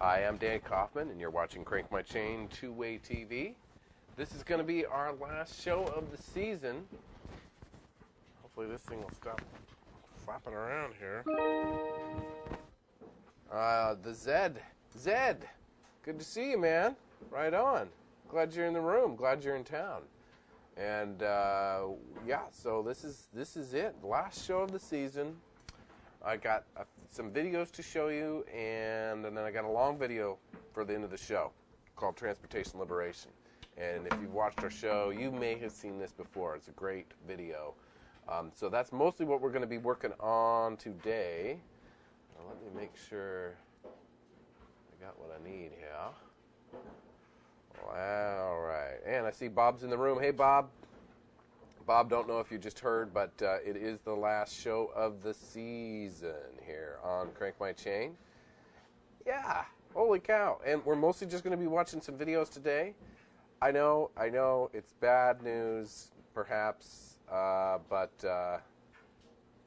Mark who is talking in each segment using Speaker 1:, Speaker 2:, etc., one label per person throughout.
Speaker 1: Hi, I'm Dan Kaufman, and you're watching CrankMyChain two-way TV. This is going to be our last show of the season. Hopefully this thing will stop flapping around here. The Zed. Zed, good to see you, man. Right on. Glad you're in the room. Glad you're in town. And yeah, so this is it. Last show of the season. I got some videos to show you, and then I got a long video for the end of the show called Transportation Liberation. And if you've watched our show, you may have seen this before. It's a great video. So that's mostly what we're going to be working on today. Now let me make sure I got what I need here. All right. And I see Bob's in the room. Hey, Bob. Bob, don't know if you just heard, but it is the last show of the season here on CrankMyChain. Yeah, holy cow. And we're mostly just going to be watching some videos today. I know, it's bad news, perhaps, but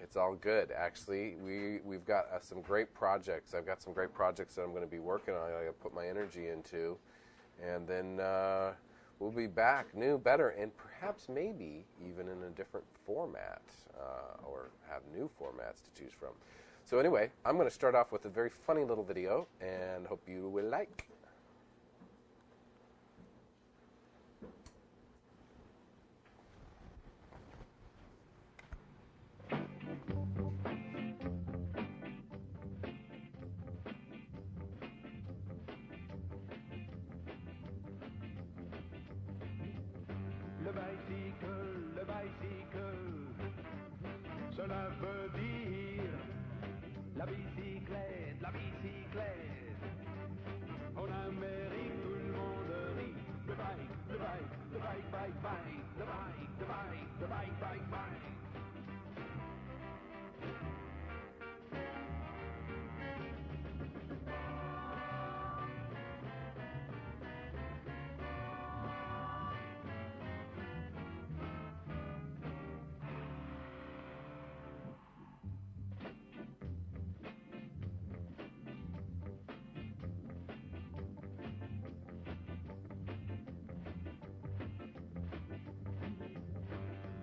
Speaker 1: it's all good, actually. We've got some great projects. I've got some great projects that I'm going to be working on. I got to put my energy into. And then we'll be back, new, better, and perhaps maybe even in a different format, or have new formats to choose from. So anyway, I'm going to start off with a very funny little video, and hope you will like.
Speaker 2: Le bicycle, cela veut dire la bicyclette, la bicyclette. En Amérique, tout le monde rit. Le bike, le bike, le bike, bike, bike, le bike, le bike, le bike, bike, bike.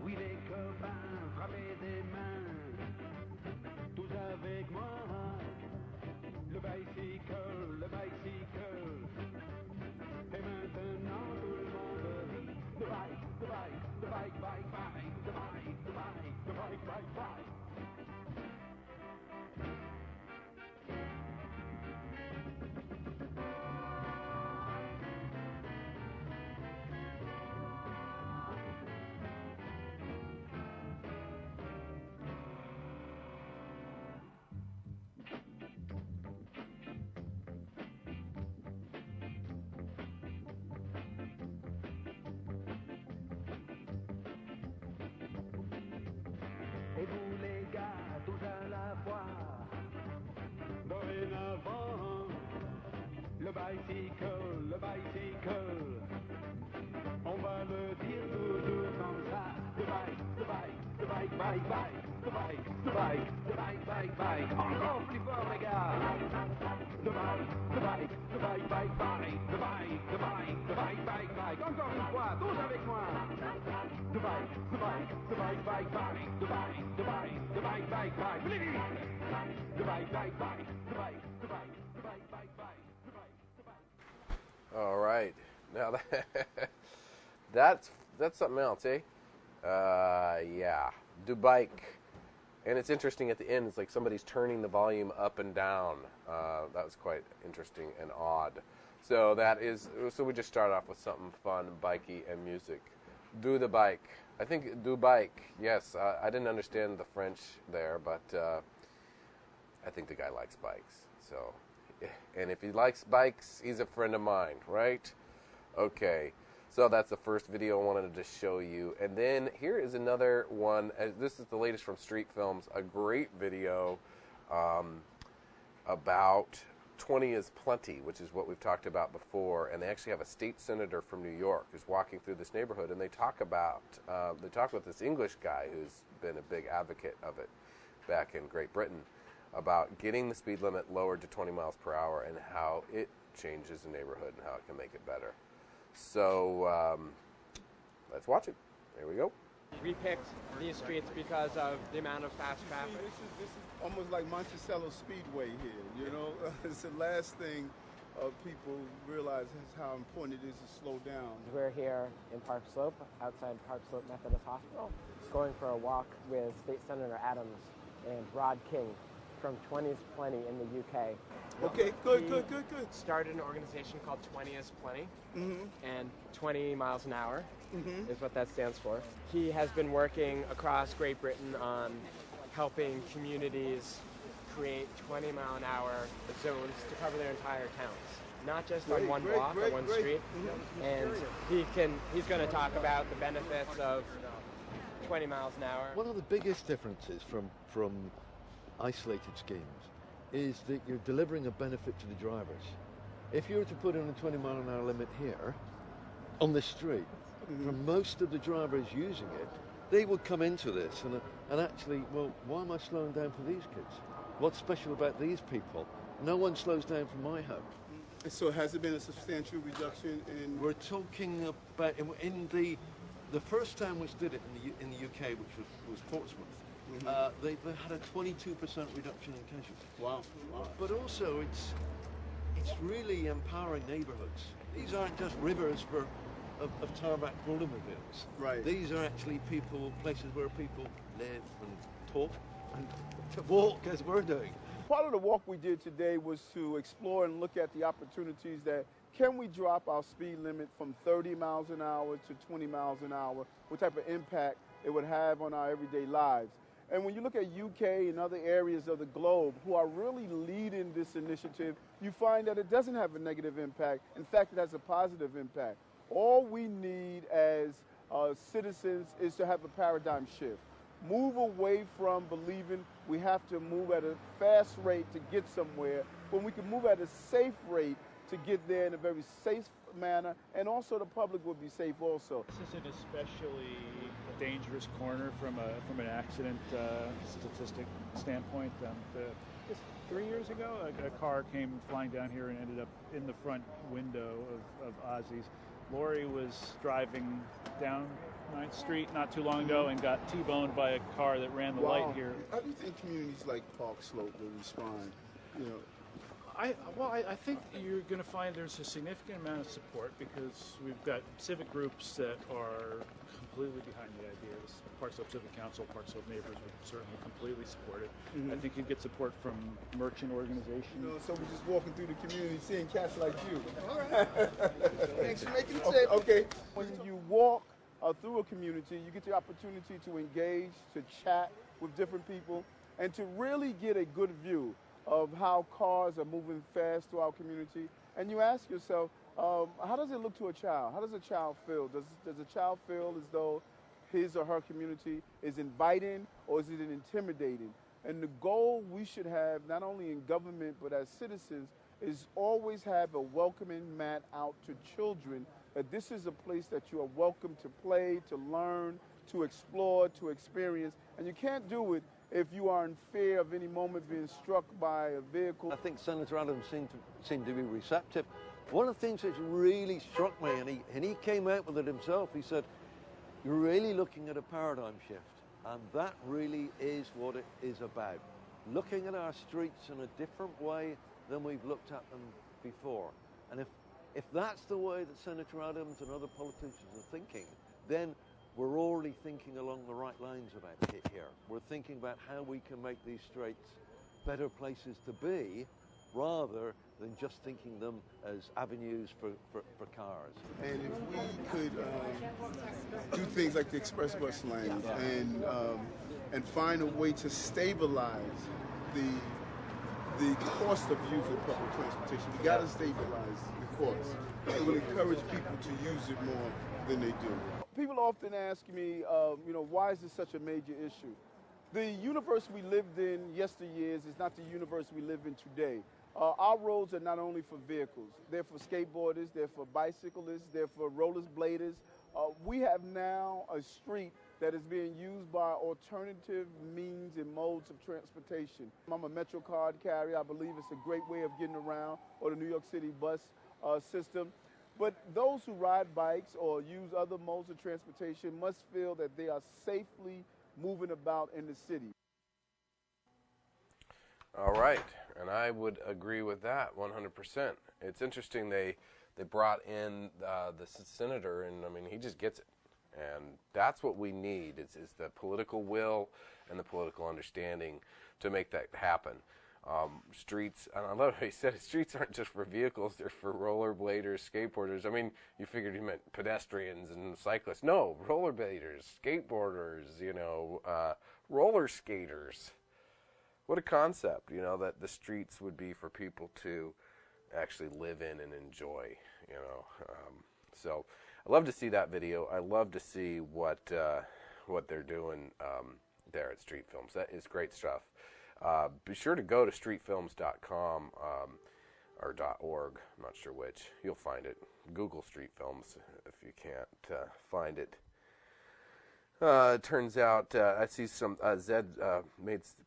Speaker 2: Oui, les copains, frappez des mains, tous avec moi. Le bicycle, le bicycle. Et maintenant tout le monde rit. The bike, the bike, the bike, bike, bike, the bike, the bike, the bike, bike, bike. Et vous les gars, tous à la fois, dorénavant, le bicycle, on va le dire toujours comme ça. The bike, the bike, the bike, bike, bike, the bike, the bike, the bike, bike, bike. Encore plus fort les gars. The bike, the bike, the bike, bike, bike, the bike, the bike, the bike, bike, bike. Encore une fois, tous avec moi. The bike, the bike, the bike, bike, bike, the bike, the bike, the bike, bike, bike. The bike, bike, bike, the bike, the bike, the bike, bike, bike, the bike, the bike.
Speaker 1: All right. Now that's something else, eh? Yeah. Do bike. And it's interesting at the end, it's like somebody's turning the volume up and down. That was quite interesting and odd. So we just start off with something fun, bikey, and music. Do the bike. I think do bike. Yes, I didn't understand the French there, but I think the guy likes bikes. So, and if he likes bikes, he's a friend of mine, right? Okay. So that's the first video I wanted to show you. And then here is another one. This is the latest from Street Films. A great video about 20 is plenty, which is what we've talked about before. And they actually have a state senator from New York who's walking through this neighborhood, and they talk with this English guy who's been a big advocate of it back in Great Britain. about getting the speed limit lowered to 20 miles per hour and how it changes the neighborhood and how it can make it better. So let's watch it. Here we go.
Speaker 3: We picked these streets because of the amount of fast traffic.
Speaker 4: This is almost like Monticello Speedway here, you know. It's the last thing people realize is how important it is to slow down.
Speaker 3: We're here in Park Slope, outside Park Slope Methodist Hospital, going for a walk with State Senator Adams and Rod King from 20's Plenty in the UK.
Speaker 4: Okay, good.
Speaker 3: Started an organization called 20 is Plenty, and 20 miles an hour is what that stands for. He has been working across Great Britain on helping communities create 20-mile-an-hour zones to cover their entire towns, not just on one block or one street. And he's going to talk about the benefits of 20 miles an hour.
Speaker 5: One of the biggest differences from isolated schemes is that you're delivering a benefit to the drivers. If you were to put in a 20-mile-an-hour limit here on the street, for most of the drivers using it, they would come into this and actually, well, why am I slowing down for these kids? What's special about these people? No one slows down for my home.
Speaker 4: So has it been a substantial reduction in...
Speaker 5: We're talking about, in the first time we did it in the UK, which was Portsmouth, they had a 22% reduction in casualties.
Speaker 4: Wow.
Speaker 5: But also it's really empowering neighbourhoods. These aren't just rivers of tarmac automobiles.
Speaker 4: Right.
Speaker 5: These are actually places where people live and talk and to walk as we're doing.
Speaker 4: Part of the walk we did today was to explore and look at the opportunities that can we drop our speed limit from 30 miles an hour to 20 miles an hour, what type of impact it would have on our everyday lives. And when you look at UK and other areas of the globe who are really leading this initiative, you find that it doesn't have a negative impact. In fact, it has a positive impact. All we need as citizens is to have a paradigm shift. Move away from believing we have to move at a fast rate to get somewhere, when we can move at a safe rate to get there in a very safe manner, and also the public will be safe also.
Speaker 6: This is an especially dangerous corner from an accident statistic standpoint. 3 years ago, a car came flying down here and ended up in the front window of Ozzy's. Lori was driving down 9th Street not too long ago and got T-boned by a car that ran the light here.
Speaker 4: How do you think communities like Park Slope will respond? You know,
Speaker 6: I think you're going to find there's a significant amount of support because we've got civic groups that are completely behind the idea. This Park Slope Civic Council, Park Slope Neighbors would certainly completely support it. I think you'd get support from merchant organizations.
Speaker 4: You know, so we're just walking through the community seeing cats like you. All right. Thanks for making it safe. Okay. When you walk through a community, you get the opportunity to engage, to chat with different people, and to really get a good view of how cars are moving fast through our community. And you ask yourself, how does it look to a child? How does a child feel? Does a child feel as though his or her community is inviting, or is it intimidating? And the goal we should have, not only in government but as citizens, is always have a welcoming mat out to children, that this is a place that you are welcome to play, to learn, to explore, to experience. And you can't do it if you are in fear of any moment being struck by a vehicle.
Speaker 5: I think Senator Adams seemed to be receptive. One of the things that really struck me, and he came out with it himself, he said, you're really looking at a paradigm shift. And that really is what it is about. Looking at our streets in a different way than we've looked at them before. And if that's the way that Senator Adams and other politicians are thinking, then we're already thinking along the right lines about it here. We're thinking about how we can make these streets better places to be, rather than just thinking them as avenues for cars.
Speaker 4: And if we could do things like the express bus lanes and find a way to stabilize the cost of using public transportation, we got to stabilize the cost. It will encourage people to use it more than they do. People often ask me, why is this such a major issue? The universe we lived in yesteryears is not the universe we live in today. Our roads are not only for vehicles. They're for skateboarders, they're for bicyclists, they're for rollerbladers. We have now a street that is being used by alternative means and modes of transportation. I'm a Metro card carrier. I believe it's a great way of getting around, or the New York City bus system. But those who ride bikes or use other modes of transportation must feel that they are safely moving about in the city.
Speaker 1: All right, and I would agree with that 100%. It's interesting they brought in the senator, and I mean, he just gets it. And that's what we need, is the political will and the political understanding to make that happen. Streets, and I love how he said it, streets aren't just for vehicles, they're for rollerbladers, skateboarders. I mean, you figured he meant pedestrians and cyclists. No, rollerbladers, skateboarders, you know, roller skaters. What a concept, you know, that the streets would be for people to actually live in and enjoy, you know. So I love to see that video. I love to see what they're doing there at Street Films. That is great stuff. Be sure to go to streetfilms.com or .org. I'm not sure which. You'll find it. Google Street Films if you can't find it. It turns out I see some Zed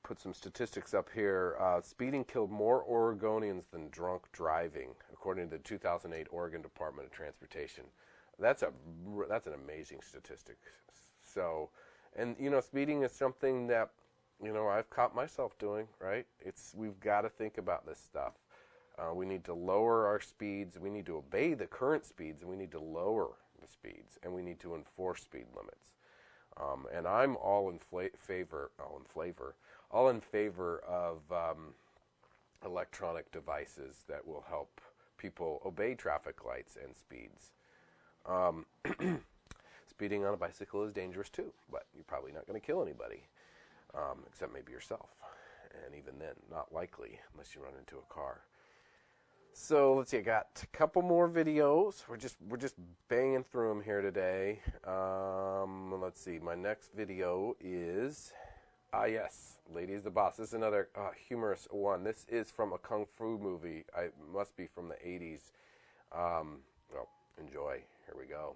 Speaker 1: put some statistics up here. Speeding killed more Oregonians than drunk driving, according to the 2008 Oregon Department of Transportation. That's an amazing statistic. So, and you know, speeding is something that, you know, I've caught myself doing. Right? We've got to think about this stuff. We need to lower our speeds. We need to obey the current speeds, and we need to lower the speeds, and we need to enforce speed limits. And I'm all in favor of electronic devices that will help people obey traffic lights and speeds. Speeding on a bicycle is dangerous too, but you're probably not going to kill anybody, except maybe yourself. And even then, not likely unless you run into a car. So let's see, I got a couple more videos. We're just banging through them here today. Let's see, my next video is, yes, Lady is the Boss. This is another humorous one. This is from a Kung Fu movie. It must be from the 80s. Well, enjoy. Here we go.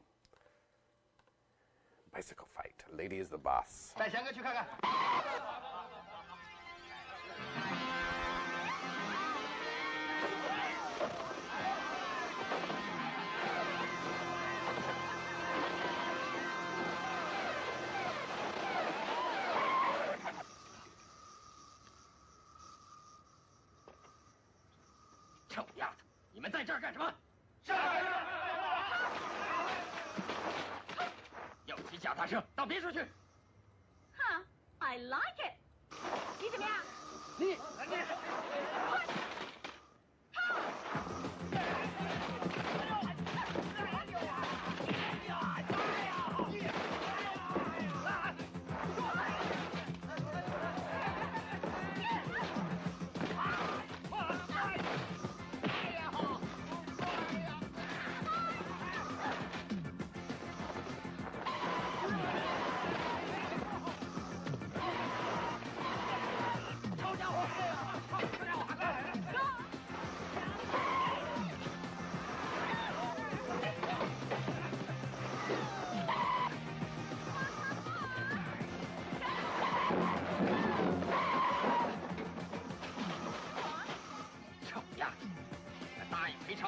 Speaker 1: Bicycle fight. Lady is the Boss.
Speaker 7: 带翔哥去看看。臭丫头，你们在这儿干什么？是。要骑脚踏车到别处去。
Speaker 8: Huh, I like it. 你怎么样？
Speaker 7: 你。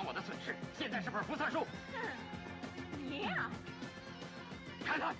Speaker 7: 我的损失，现在是不是不算数？
Speaker 8: 你呀，
Speaker 7: 看他。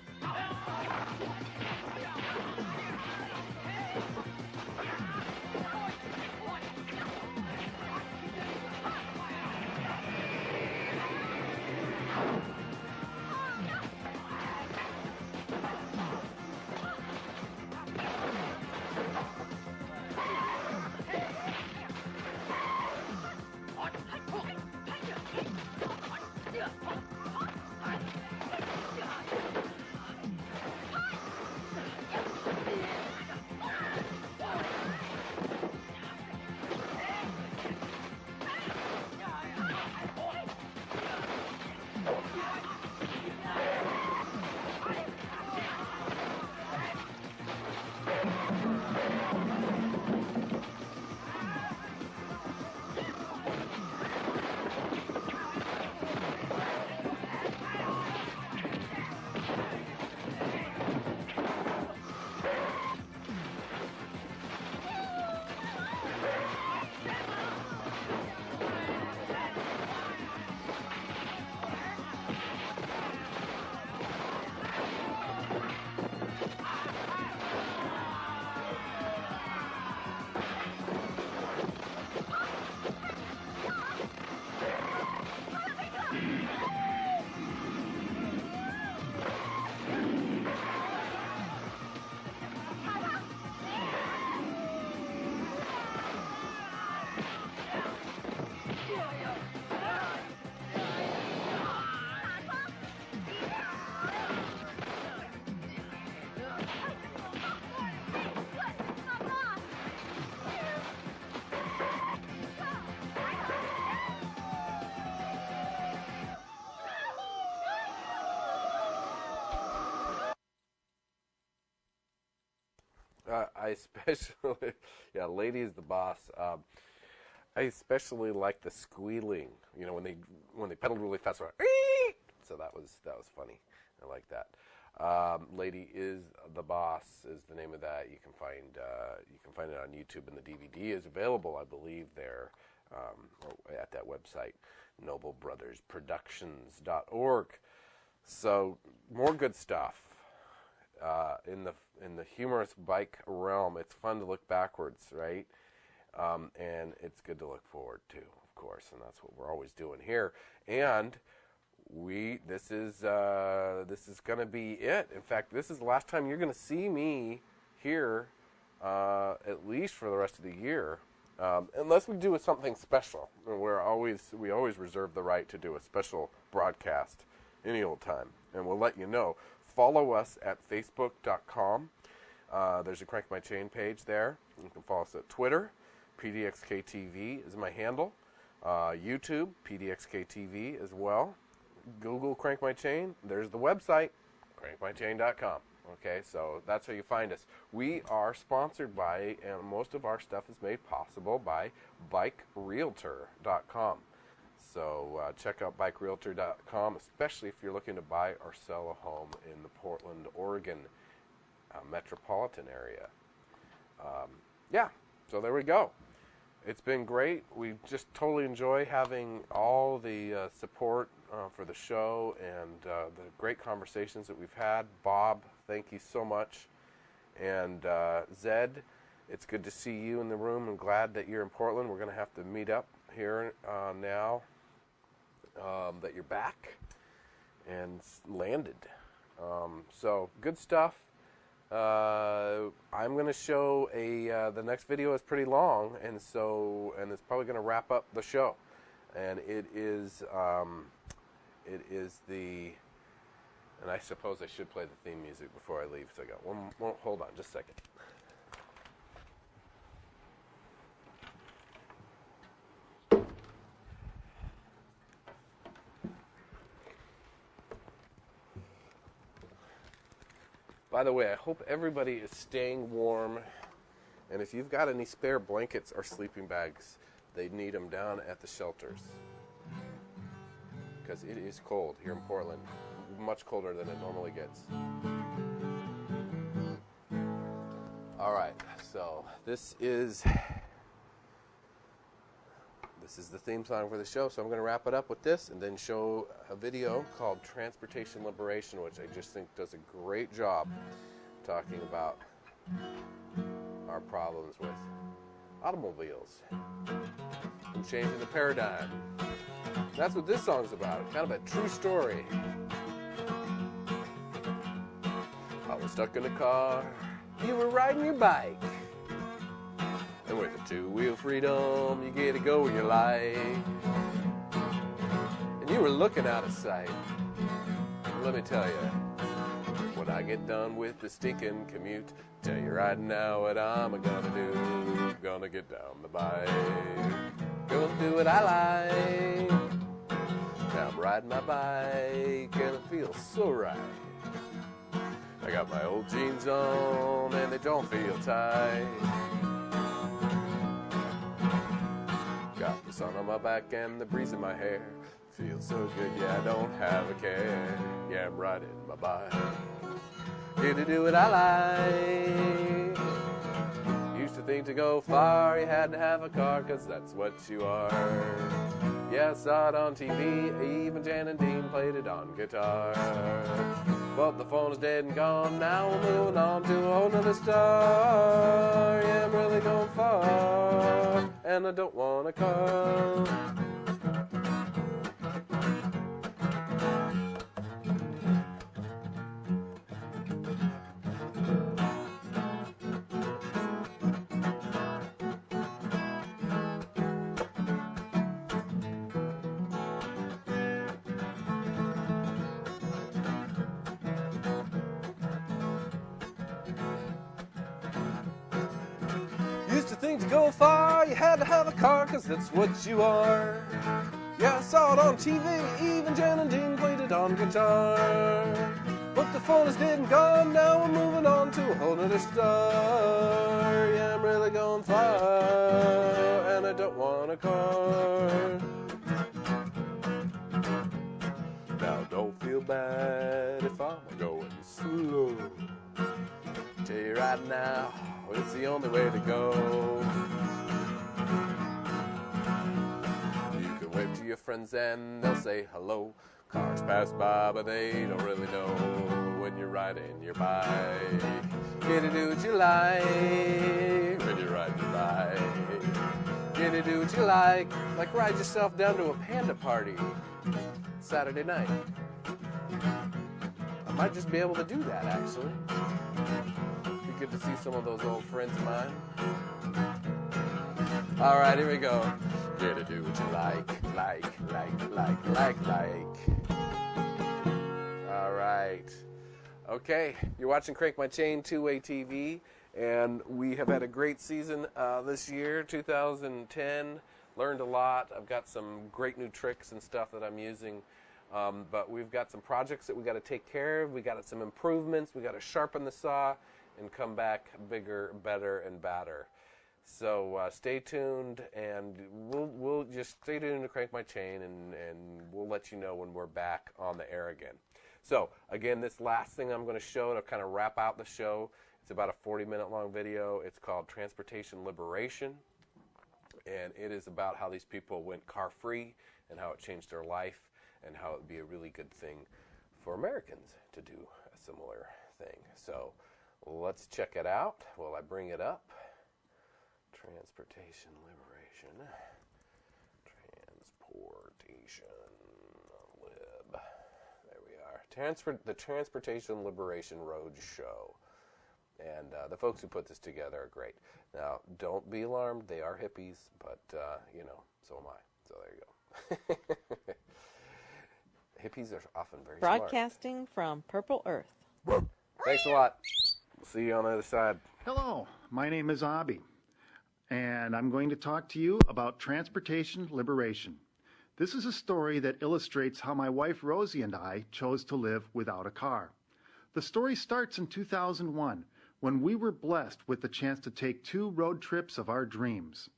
Speaker 1: I especially, yeah, lady is the boss. I especially like the squealing. You know, when they pedaled really fast. So that was funny. I like that. Lady is the Boss is the name of that. You can find it on YouTube, and the DVD is available, I believe, there at that website, noblebrothersproductions.org. So more good stuff in the humorous bike realm. It's fun to look backwards, right? And it's good to look forward too, of course, and that's what we're always doing here. And this is going to be it. In fact, this is the last time you're going to see me here, at least for the rest of the year, unless we do something special. We always reserve the right to do a special broadcast any old time, and we'll let you know. Follow us at Facebook.com. There's a CrankMyChain page there. You can follow us at Twitter. PDXKTV is my handle. YouTube, PDXKTV as well. Google CrankMyChain. There's the website, CrankMyChain.com. Okay, so that's how you find us. We are sponsored by, and most of our stuff is made possible by BikeRealtor.com. So check out BikeRealtor.com, especially if you're looking to buy or sell a home in the Portland, Oregon metropolitan area. Yeah, so there we go. It's been great. We just totally enjoy having all the support for the show and the great conversations that we've had. Bob, thank you so much. And Zed, it's good to see you in the room. I'm glad that you're in Portland. We're going to have to meet up here now that you're back and landed. So good stuff. I'm going to show the next video is pretty long, and it's probably going to wrap up the show. And it is and I suppose I should play the theme music before I leave. So I got one, hold on just a second. By the way, I hope everybody is staying warm, and if you've got any spare blankets or sleeping bags, they need them down at the shelters, because it is cold here in Portland, much colder than it normally gets. All right, so this is the theme song for the show, so I'm going to wrap it up with this and then show a video called Transportation Liberation, which I just think does a great job talking about our problems with automobiles and changing the paradigm. That's what this song's about, kind of a true story. I was stuck in a car, you were riding your bike. And with a two-wheel freedom, you get to go where you like. And you were looking out of sight. Let me tell you, when I get done with the stinking commute, tell you right now what I'm gonna do. Gonna get down the bike, gonna do what I like. Now I'm riding my bike and it feels so right. I got my old jeans on and they don't feel tight. Got the sun on my back and the breeze in my hair. Feels so good, yeah, I don't have a care. Yeah, I'm riding my bike. Here to do what I like. Used to think to go far, you had to have a car, 'cause that's what you are. Yeah, I saw it on TV, even Jan and Dean played it on guitar. But the phone is dead and gone, now we're moving on to a whole nother star. Yeah, I'm really going far, and I don't want a car. To go far, you had to have a car, 'cause that's what you are. Yeah, I saw it on TV, even Jan and Dean played it on guitar. But the phone is dead and gone, now we're moving on to a whole nother star. Yeah, I'm really going far, and I don't want a car. Now don't feel bad if I'm going slow. Tell you right now, it's the only way to go. You can wave to your friends and they'll say hello. Cars pass by, but they don't really know when you're riding your bike. Get to do what you like when you're riding your bike. Get to do what you like ride yourself down to a panda party Saturday night. I might just be able to do that, actually. Be good to see some of those old friends of mine. All right, here we go. Get to do what you like. All right. Okay, you're watching Crank My Chain, two-way TV, and we have had a great season this year, 2010. Learned a lot. I've got some great new tricks and stuff that I'm using, but we've got some projects that we got to take care of. We got some improvements. We got to sharpen the saw and come back bigger, better, and badder. So stay tuned, and we'll just stay tuned to Crank My Chain, and we'll let you know when we're back on the air again. So again, this last thing I'm going to show to kind of wrap out the show, it's about a 40-minute long video. It's called Transportation Liberation, and it is about how these people went car-free and how it changed their life and how it would be a really good thing for Americans to do a similar thing. So let's check it out while I bring it up. Transportation Liberation. Transportation Lib. There we are. The Transportation Liberation Roadshow. And the folks who put this together are great. Now, don't be alarmed. They are hippies, but, so am I. So there you go. Hippies are often very smart.
Speaker 9: Broadcasting from Purple Earth.
Speaker 1: Thanks a lot. See you on the other side.
Speaker 10: Hello, my name is Abby, and I'm going to talk to you about transportation liberation. This is a story that illustrates how my wife Rosie and I chose to live without a car. The story starts in 2001, when we were blessed with the chance to take 2 road trips of our dreams.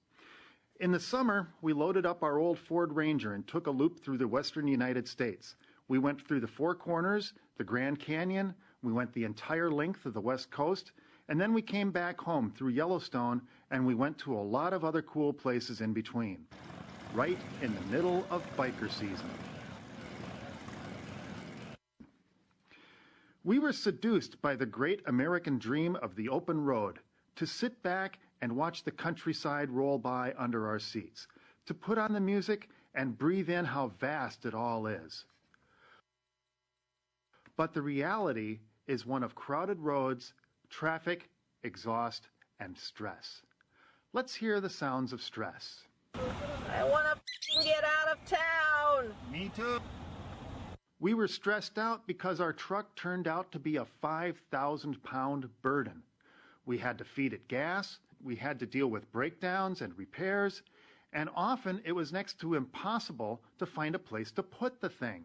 Speaker 10: In the summer, we loaded up our old Ford Ranger and took a loop through the western United States. We went through the Four Corners, the Grand Canyon, we went the entire length of the West Coast, and then we came back home through Yellowstone, and we went to a lot of other cool places in between, right in the middle of biker season. We were seduced by the great American dream of the open road, to sit back and watch the countryside roll by under our seats, to put on the music and breathe in how vast it all is. But the reality is one of crowded roads, traffic, exhaust, and stress. Let's hear the sounds of stress.
Speaker 9: I want to get out of town.
Speaker 10: Me too. We were stressed out because our truck turned out to be a 5,000-pound burden. We had to feed it gas, we had to deal with breakdowns and repairs, and often it was next to impossible to find a place to put the thing.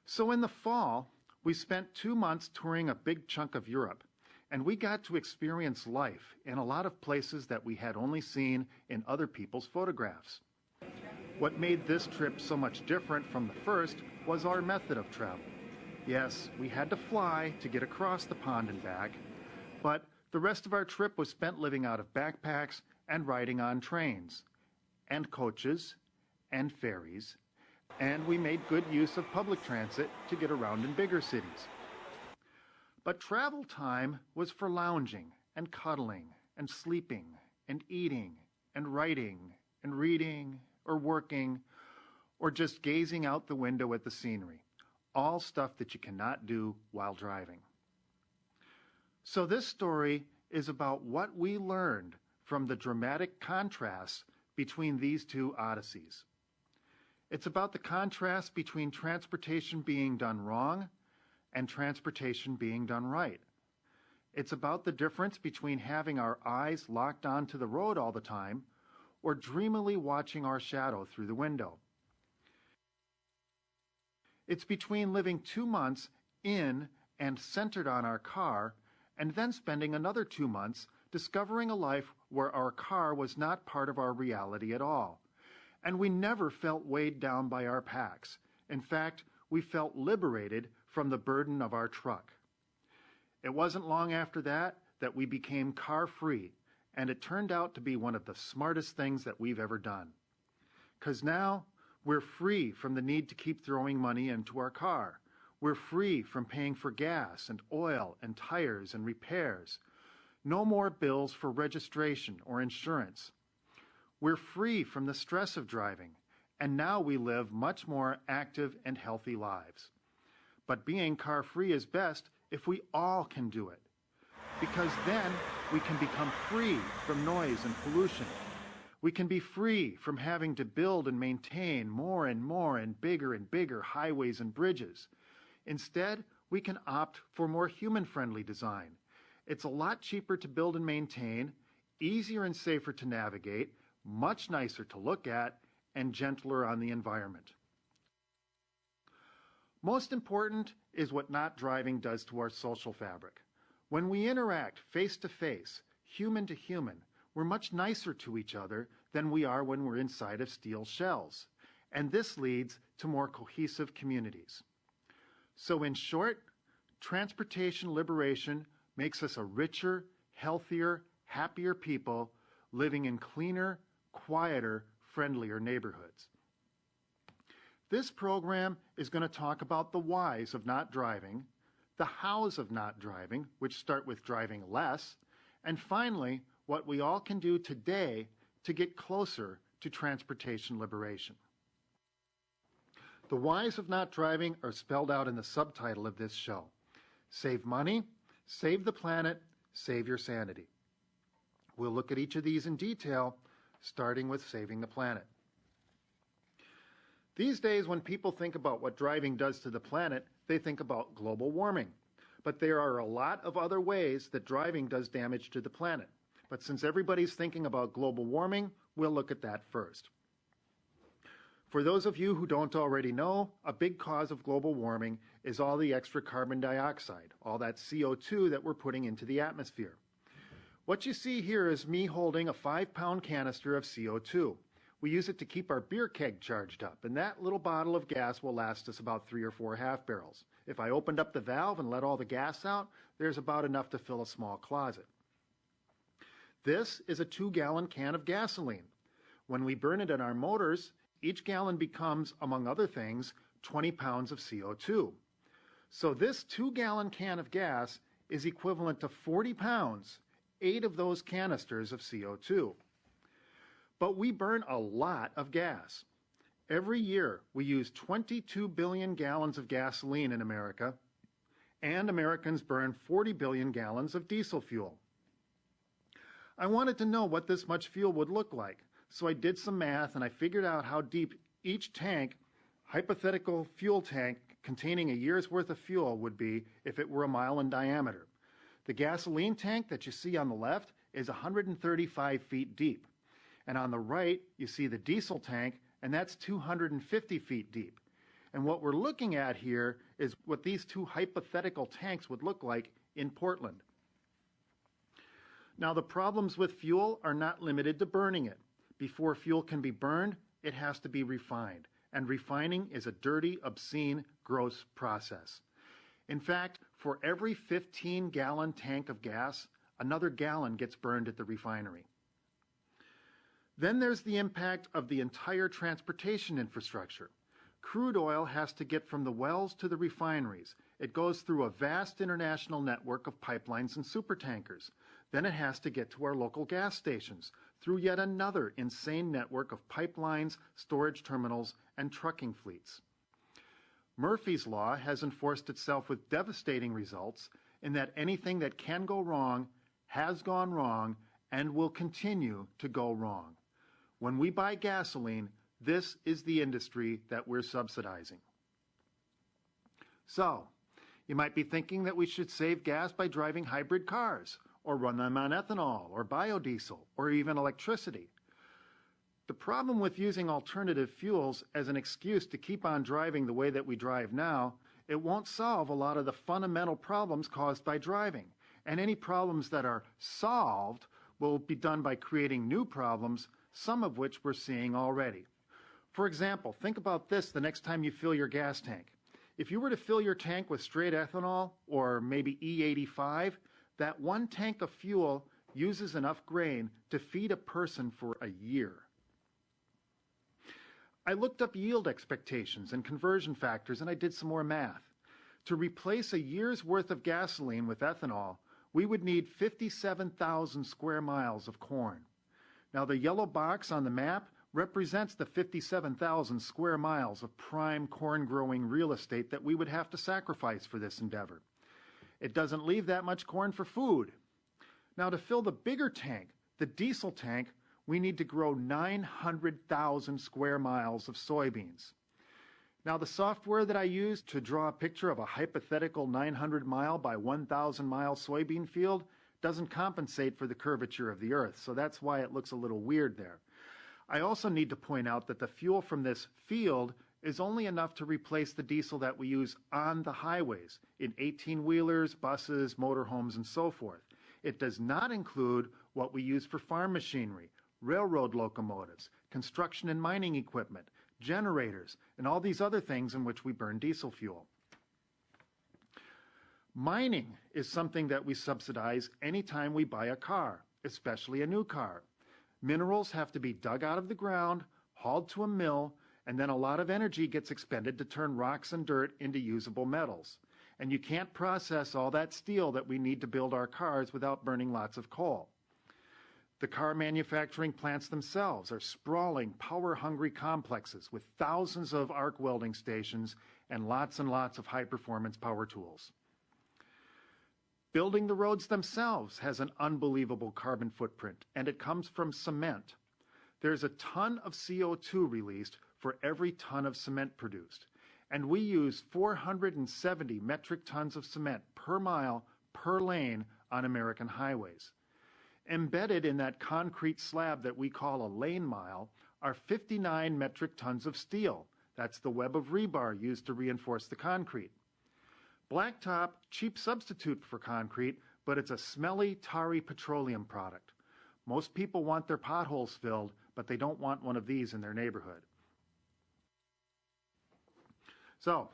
Speaker 10: So in the fall, we spent 2 months touring a big chunk of Europe, and we got to experience life in a lot of places that we had only seen in other people's photographs. What made this trip so much different from the first was our method of travel. Yes, we had to fly to get across the pond and back, but the rest of our trip was spent living out of backpacks and riding on trains, and coaches, and ferries, and we made good use of public transit to get around in bigger cities. But travel time was for lounging and cuddling and sleeping and eating and writing and reading or working or just gazing out the window at the scenery, all stuff that you cannot do while driving. So this story is about what we learned from the dramatic contrasts between these 2 odysseys. It's about the contrast between transportation being done wrong and transportation being done right. It's about the difference between having our eyes locked onto the road all the time or dreamily watching our shadow through the window. It's between living 2 months in and centered on our car, and then spending another 2 months discovering a life where our car was not part of our reality at all. And we never felt weighed down by our packs. In fact, we felt liberated from the burden of our truck. It wasn't long after that we became car-free, and it turned out to be one of the smartest things that we've ever done. 'Cause now we're free from the need to keep throwing money into our car. We're free from paying for gas and oil and tires and repairs. No more bills for registration or insurance. We're free from the stress of driving, and now we live much more active and healthy lives. But being car-free is best if we all can do it, because then we can become free from noise and pollution. We can be free from having to build and maintain more and bigger highways and bridges. Instead, we can opt for more human-friendly design. It's a lot cheaper to build and maintain, easier and safer to navigate, much nicer to look at, and gentler on the environment. Most important is what not driving does to our social fabric. When we interact face-to-face, human to human, we're much nicer to each other than we are when we're inside of steel shells. And this leads to more cohesive communities. So in short, transportation liberation makes us a richer, healthier, happier people living in cleaner, quieter, friendlier neighborhoods. This program is going to talk about the whys of not driving, the hows of not driving, which start with driving less, and finally, what we all can do today to get closer to transportation liberation. The whys of not driving are spelled out in the subtitle of this show. Save money, save the planet, save your sanity. We'll look at each of these in detail, starting with saving the planet. These days, when people think about what driving does to the planet, they think about global warming. But there are a lot of other ways that driving does damage to the planet. But since everybody's thinking about global warming, we'll look at that first. For those of you who don't already know, a big cause of global warming is all the extra carbon dioxide, all that CO2 that we're putting into the atmosphere. What you see here is me holding a 5-pound canister of CO2. We use it to keep our beer keg charged up, and that little bottle of gas will last us about 3 or 4 half barrels. If I opened up the valve and let all the gas out, there's about enough to fill a small closet. This is a 2-gallon can of gasoline. When we burn it in our motors, each gallon becomes, among other things, 20 pounds of CO2. So this 2-gallon can of gas is equivalent to 40 pounds, 8 of those canisters of CO2. But we burn a lot of gas. Every year, we use 22 billion gallons of gasoline in America, and Americans burn 40 billion gallons of diesel fuel. I wanted to know what this much fuel would look like, so I did some math and I figured out how deep each tank, hypothetical fuel tank containing a year's worth of fuel, would be if it were a mile in diameter. The gasoline tank that you see on the left is 135 feet deep. And on the right, you see the diesel tank, and that's 250 feet deep. And what we're looking at here is what these two hypothetical tanks would look like in Portland. Now, the problems with fuel are not limited to burning it. Before fuel can be burned, it has to be refined. And refining is a dirty, obscene, gross process. In fact, for every 15-gallon tank of gas, another gallon gets burned at the refinery. Then there's the impact of the entire transportation infrastructure. Crude oil has to get from the wells to the refineries. It goes through a vast international network of pipelines and supertankers. Then it has to get to our local gas stations through yet another insane network of pipelines, storage terminals, and trucking fleets. Murphy's Law has enforced itself with devastating results in that anything that can go wrong has gone wrong and will continue to go wrong. When we buy gasoline, this is the industry that we're subsidizing. So, you might be thinking that we should save gas by driving hybrid cars, or run them on ethanol, or biodiesel, or even electricity. The problem with using alternative fuels as an excuse to keep on driving the way that we drive now it won't solve a lot of the fundamental problems caused by driving. And any problems that are solved will be done by creating new problems, some of which we're seeing already. For example, think about this the next time you fill your gas tank. If you were to fill your tank with straight ethanol, or maybe E85, that one tank of fuel uses enough grain to feed a person for a year. I looked up yield expectations and conversion factors, and I did some more math. To replace a year's worth of gasoline with ethanol, we would need 57,000 square miles of corn. Now, the yellow box on the map represents the 57,000 square miles of prime corn-growing real estate that we would have to sacrifice for this endeavor. It doesn't leave that much corn for food. Now, to fill the bigger tank, the diesel tank, we need to grow 900,000 square miles of soybeans. Now, the software that I used to draw a picture of a hypothetical 900-mile by 1,000-mile soybean field doesn't compensate for the curvature of the earth, so that's why it looks a little weird there. I also need to point out that the fuel from this field is only enough to replace the diesel that we use on the highways, in 18-wheelers, buses, motorhomes, and so forth. It does not include what we use for farm machinery, railroad locomotives, construction and mining equipment, generators, and all these other things in which we burn diesel fuel. Mining is something that we subsidize anytime we buy a car, especially a new car. Minerals have to be dug out of the ground, hauled to a mill, and then a lot of energy gets expended to turn rocks and dirt into usable metals. And you can't process all that steel that we need to build our cars without burning lots of coal. The car manufacturing plants themselves are sprawling, power-hungry complexes with thousands of arc welding stations and lots of high-performance power tools. Building the roads themselves has an unbelievable carbon footprint, and it comes from cement. There's a ton of CO2 released for every ton of cement produced, and we use 470 metric tons of cement per mile per lane on American highways. Embedded in that concrete slab that we call a lane mile are 59 metric tons of steel. That's the web of rebar used to reinforce the concrete. Blacktop, cheap substitute for concrete, but it's a smelly, tarry petroleum product. Most people want their potholes filled, but they don't want one of these in their neighborhood. So,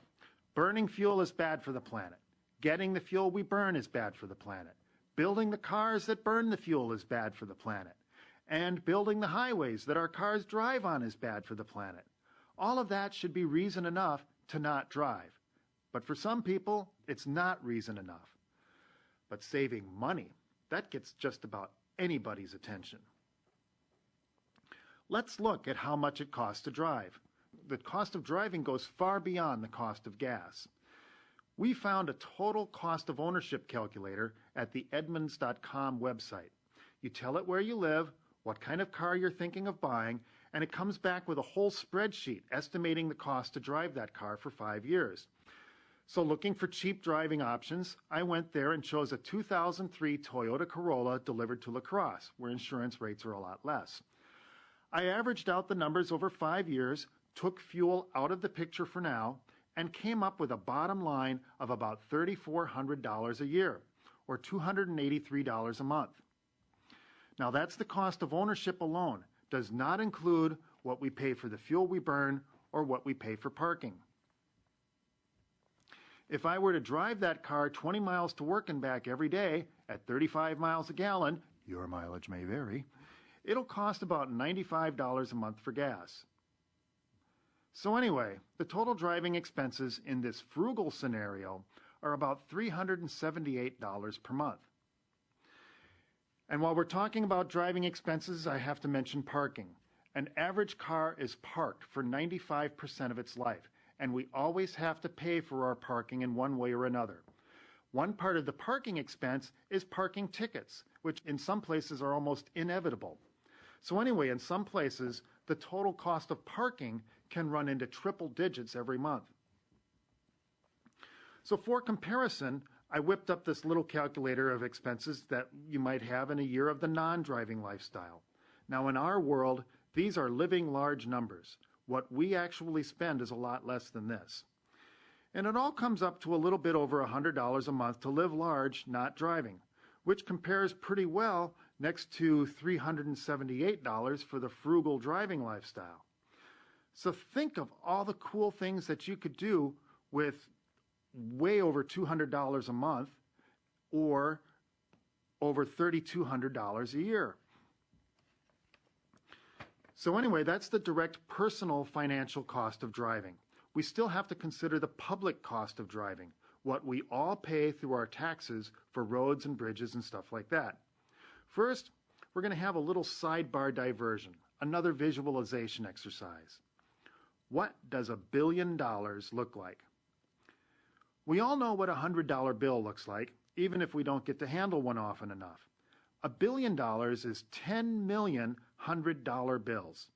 Speaker 10: burning fuel is bad for the planet. Getting the fuel we burn is bad for the planet. Building the cars that burn the fuel is bad for the planet. And building the highways that our cars drive on is bad for the planet. All of that should be reason enough to not drive. But for some people, it's not reason enough. But saving money, that gets just about anybody's attention. Let's look at how much it costs to drive. The cost of driving goes far beyond the cost of gas. We found a total cost of ownership calculator at the Edmunds.com website. You tell it where you live, what kind of car you're thinking of buying, and it comes back with a whole spreadsheet estimating the cost to drive that car for 5 years. So looking for cheap driving options, I went there and chose a 2003 Toyota Corolla delivered to La Crosse, where insurance rates are a lot less. I averaged out the numbers over 5 years, took fuel out of the picture for now, and came up with a bottom line of about $3,400 a year, or $283 a month. Now that's the cost of ownership alone, does not include what we pay for the fuel we burn or what we pay for parking. If I were to drive that car 20 miles to work and back every day at 35 miles a gallon, your mileage may vary, it'll cost about $95 a month for gas. So anyway, the total driving expenses in this frugal scenario are about $378 per month. And while we're talking about driving expenses, I have to mention parking. An average car is parked for 95% of its life, and we always have to pay for our parking in one way or another. One part of the parking expense is parking tickets, which in some places are almost inevitable. So anyway, in some places, the total cost of parking can run into triple digits every month. So for comparison, I whipped up this little calculator of expenses that you might have in a year of the non-driving lifestyle. Now in our world, these are living large numbers. What we actually spend is a lot less than this. And it all comes up to a little bit over $100 a month to live large, not driving, which compares pretty well next to $378 for the frugal driving lifestyle. So think of all the cool things that you could do with way over $200 a month or over $3,200 a year. So anyway, that's the direct personal financial cost of driving. We still have to consider the public cost of driving, what we all pay through our taxes for roads and bridges and stuff like that. First, we're going to have a little sidebar diversion, another visualization exercise. What does $1 billion look like? We all know what a $100 bill looks like, even if we don't get to handle one often enough. $1 billion is 10 million $100 bills.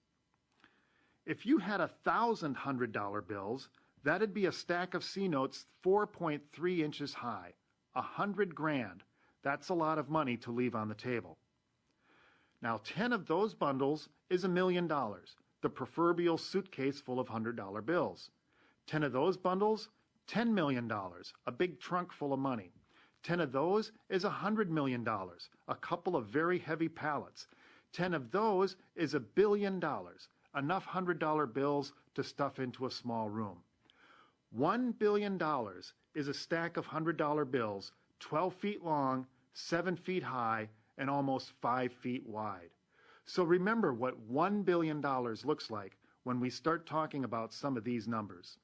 Speaker 10: If you had 1,000 $100 bills, that'd be a stack of C notes 4.3 inches high. 100 grand. That's a lot of money to leave on the table. Now 10 of those bundles is $1 million, the proverbial suitcase full of $100 bills. 10 of those bundles, $10 million, a big trunk full of money. 10 of those is $100 million, a couple of very heavy pallets. 10 of those is $1 billion, enough $100 bills to stuff into a small room. $1 billion is a stack of $100 bills, 12 feet long, 7 feet high, and almost 5 feet wide. So remember what $1 billion looks like when we start talking about some of these numbers.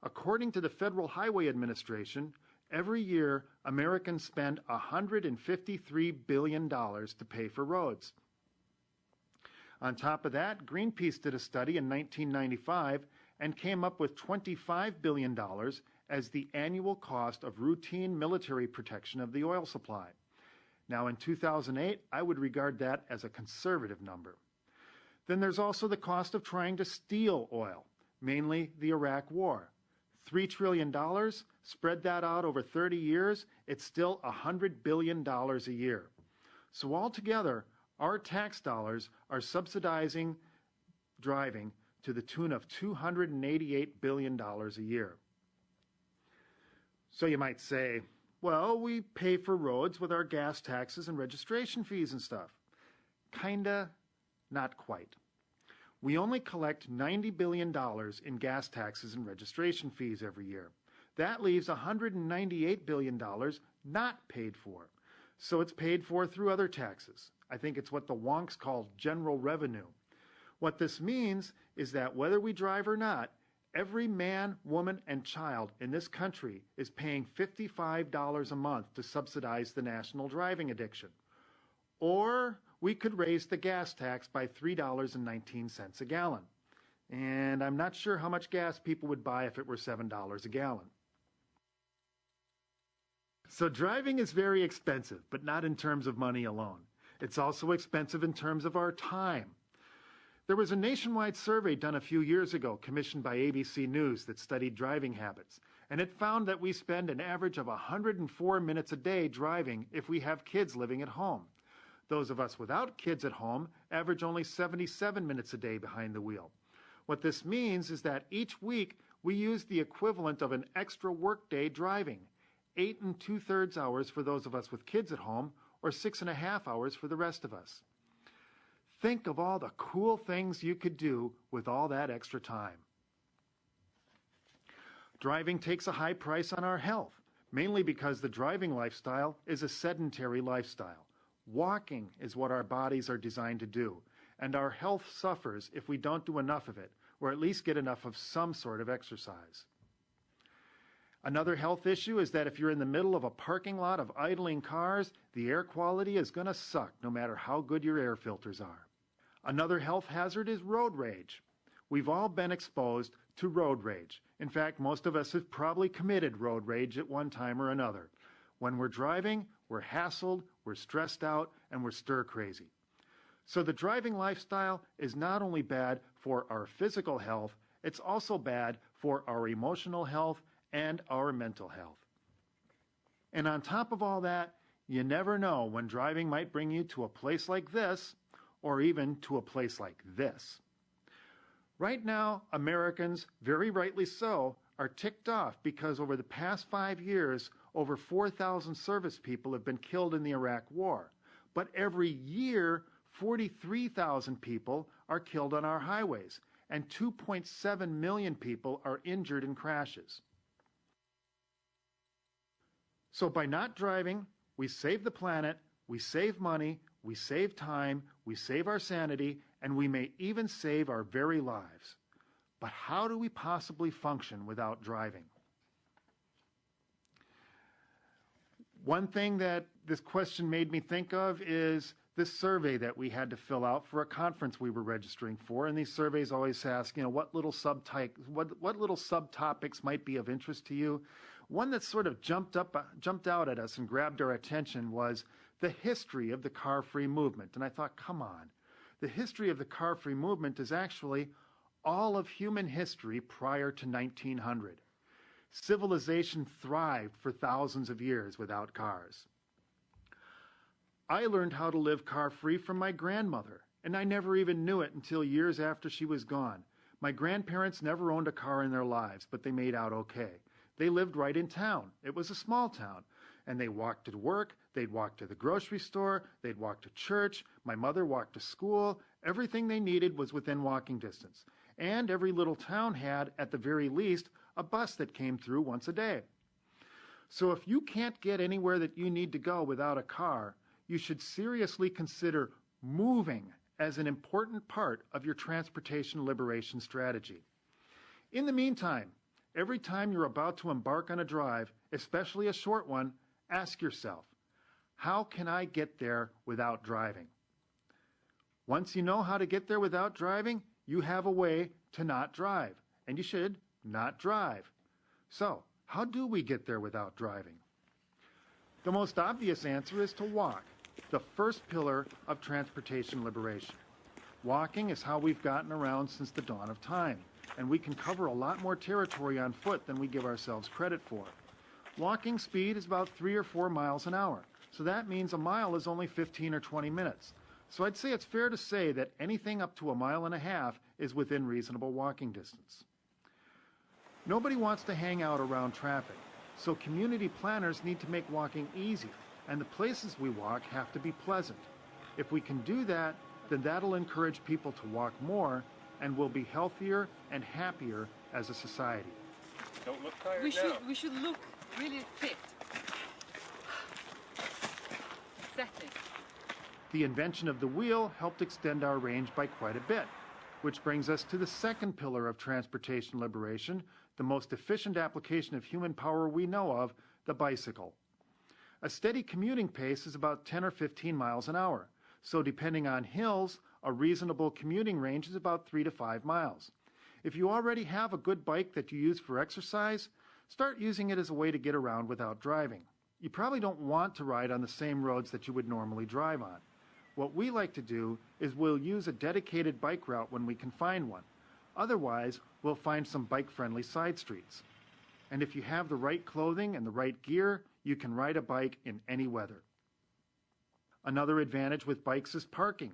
Speaker 10: According to the Federal Highway Administration, every year Americans spend $153 billion to pay for roads. On top of that, Greenpeace did a study in 1995 and came up with $25 billion as the annual cost of routine military protection of the oil supply. Now in 2008, I would regard that as a conservative number. Then there's also the cost of trying to steal oil, mainly the Iraq War. $3 trillion, spread that out over 30 years, it's still $100 billion a year. So altogether, our tax dollars are subsidizing driving to the tune of $288 billion a year. So you might say, well, we pay for roads with our gas taxes and registration fees and stuff. Kinda, not quite. We only collect $90 billion in gas taxes and registration fees every year. That leaves $198 billion not paid for. So it's paid for through other taxes. I think it's what the wonks call general revenue. What this means is that whether we drive or not, every man, woman, and child in this country is paying $55 a month to subsidize the national driving addiction. Or we could raise the gas tax by $3.19 a gallon. And I'm not sure how much gas people would buy if it were $7 a gallon. So driving is very expensive, but not in terms of money alone. It's also expensive in terms of our time. There was a nationwide survey done a few years ago commissioned by ABC News that studied driving habits, and it found that we spend an average of 104 minutes a day driving if we have kids living at home. Those of us without kids at home average only 77 minutes a day behind the wheel. What this means is that each week we use the equivalent of an extra workday driving, 8 2/3 hours for those of us with kids at home, or 6.5 hours for the rest of us. Think of all the cool things you could do with all that extra time. Driving takes a high price on our health, mainly because the driving lifestyle is a sedentary lifestyle. Walking is what our bodies are designed to do, and our health suffers if we don't do enough of it, or at least get enough of some sort of exercise. Another health issue is that if you're in the middle of a parking lot of idling cars, the air quality is going to suck no matter how good your air filters are. Another health hazard is road rage. We've all been exposed to road rage. In fact, most of us have probably committed road rage at one time or another. When we're driving, we're hassled, we're stressed out, and we're stir crazy. So the driving lifestyle is not only bad for our physical health, it's also bad for our emotional health and our mental health. And on top of all that, you never know when driving might bring you to a place like this, or even to a place like this. Right now, Americans, very rightly so, are ticked off because over the past 5 years, over 4,000 service people have been killed in the Iraq War. But every year, 43,000 people are killed on our highways, and 2.7 million people are injured in crashes. So by not driving, we save the planet, we save money, we save time, we save our sanity, and we may even save our very lives. But how do we possibly function without driving? One thing that this question made me think of is this survey that we had to fill out for a conference we were registering for. And these surveys always ask, what little subtopics might be of interest to you. One that sort of jumped out at us and grabbed our attention was the history of the car-free movement. And I thought, come on, the history of the car-free movement is actually all of human history prior to 1900. Civilization thrived for thousands of years without cars. I learned how to live car-free from my grandmother, and I never even knew it until years after she was gone. My grandparents never owned a car in their lives, but they made out okay. They lived right in town. It was a small town, and they walked to work, they'd walk to the grocery store, they'd walk to church, my mother walked to school. Everything they needed was within walking distance. And every little town had, at the very least, a bus that came through once a day. So if you can't get anywhere that you need to go without a car, you should seriously consider moving as an important part of your transportation liberation strategy. In the meantime, every time you're about to embark on a drive, especially a short one, ask yourself, how can I get there without driving? Once you know how to get there without driving, you have a way to not drive, and you should not drive. So, how do we get there without driving? The most obvious answer is to walk, the first pillar of transportation liberation. Walking is how we've gotten around since the dawn of time, and we can cover a lot more territory on foot than we give ourselves credit for. Walking speed is about 3 or 4 miles an hour, so that means a mile is only 15 or 20 minutes. So I'd say it's fair to say that anything up to 1.5 miles is within reasonable walking distance. Nobody wants to hang out around traffic, so community planners need to make walking easy, and the places we walk have to be pleasant. If we can do that, then that'll encourage people to walk more, and we'll be healthier and happier as a society.
Speaker 1: Don't look tired
Speaker 11: We should look really fit. Exactly.
Speaker 10: The invention of the wheel helped extend our range by quite a bit, which brings us to the second pillar of transportation liberation, the most efficient application of human power we know of, the bicycle. A steady commuting pace is about 10 or 15 miles an hour, so depending on hills, a reasonable commuting range is about 3 to 5 miles. If you already have a good bike that you use for exercise, start using it as a way to get around without driving. You probably don't want to ride on the same roads that you would normally drive on. What we like to do is we'll use a dedicated bike route when we can find one. Otherwise, we'll find some bike-friendly side streets. And if you have the right clothing and the right gear, you can ride a bike in any weather. Another advantage with bikes is parking.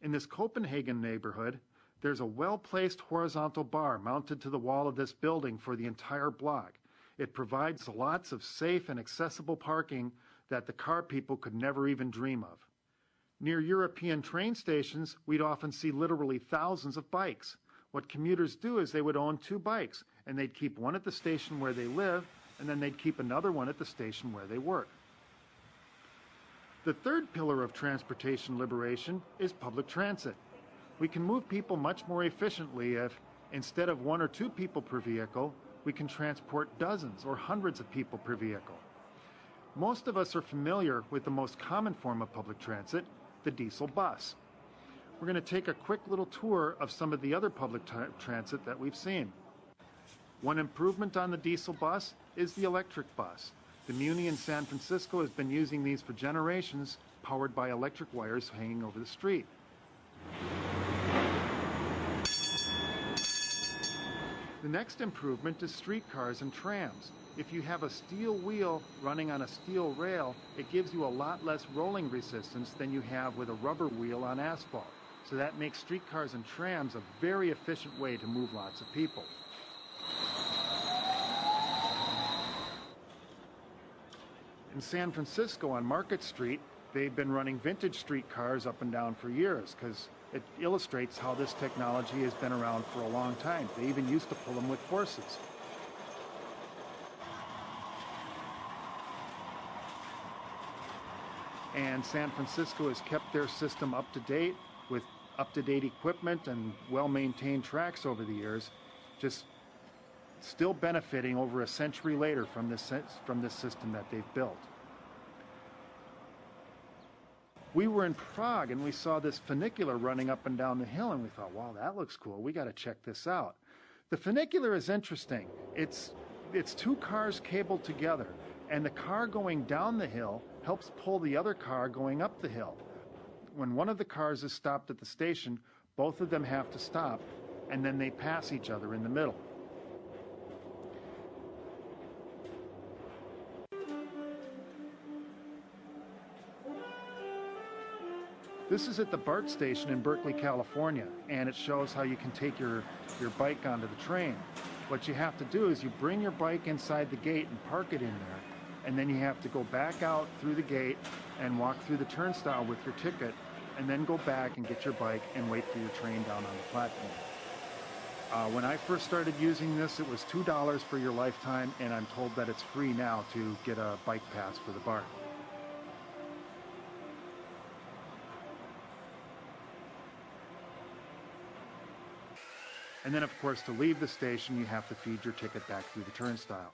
Speaker 10: In this Copenhagen neighborhood, there's a well-placed horizontal bar mounted to the wall of this building for the entire block. It provides lots of safe and accessible parking that the car people could never even dream of. Near European train stations, we'd often see literally thousands of bikes. What commuters do is they would own 2 bikes, and they'd keep one at the station where they live, and then they'd keep another one at the station where they work. The third pillar of transportation liberation is public transit. We can move people much more efficiently if, instead of 1 or 2 people per vehicle, we can transport dozens or hundreds of people per vehicle. Most of us are familiar with the most common form of public transit, the diesel bus. We're going to take a quick little tour of some of the other public transit that we've seen. One improvement on the diesel bus is the electric bus. The Muni in San Francisco has been using these for generations, powered by electric wires hanging over the street. The next improvement is streetcars and trams. If you have a steel wheel running on a steel rail, it gives you a lot less rolling resistance than you have with a rubber wheel on asphalt. So that makes streetcars and trams a very efficient way to move lots of people. In San Francisco on Market Street, they've been running vintage streetcars up and down for years because it illustrates how this technology has been around for a long time. They even used to pull them with horses. And San Francisco has kept their system up to date with up-to-date equipment and well-maintained tracks over the years, just still benefiting over a century later from this system that they've built. We were in Prague and we saw this funicular running up and down the hill and we thought, wow, that looks cool. We got to check this out. The funicular is interesting. It's two cars cabled together, and the car going down the hill helps pull the other car going up the hill. When one of the cars is stopped at the station, both of them have to stop, and then they pass each other in the middle. This is at the BART station in Berkeley, California, and it shows how you can take your bike onto the train. What you have to do is you bring your bike inside the gate and park it in there, and then you have to go back out through the gate and walk through the turnstile with your ticket, and then go back and get your bike and wait for your train down on the platform. When I first started using this, it was $2 for your lifetime, and I'm told that it's free now to get a bike pass for the BART. And then, of course, to leave the station, you have to feed your ticket back through the turnstile.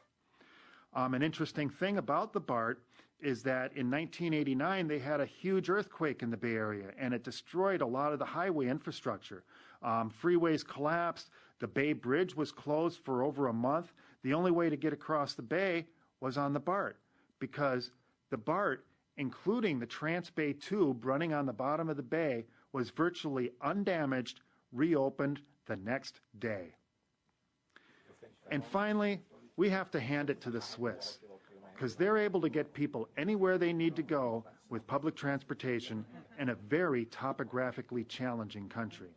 Speaker 10: An interesting thing about the BART is that in 1989, they had a huge earthquake in the Bay Area, and it destroyed a lot of the highway infrastructure. Freeways collapsed. The Bay Bridge was closed for over a month. The only way to get across the bay was on the BART, because the BART, including the Trans-Bay Tube running on the bottom of the bay, was virtually undamaged, reopened the next day. And finally, we have to hand it to the Swiss, because they're able to get people anywhere they need to go with public transportation in a very topographically challenging country.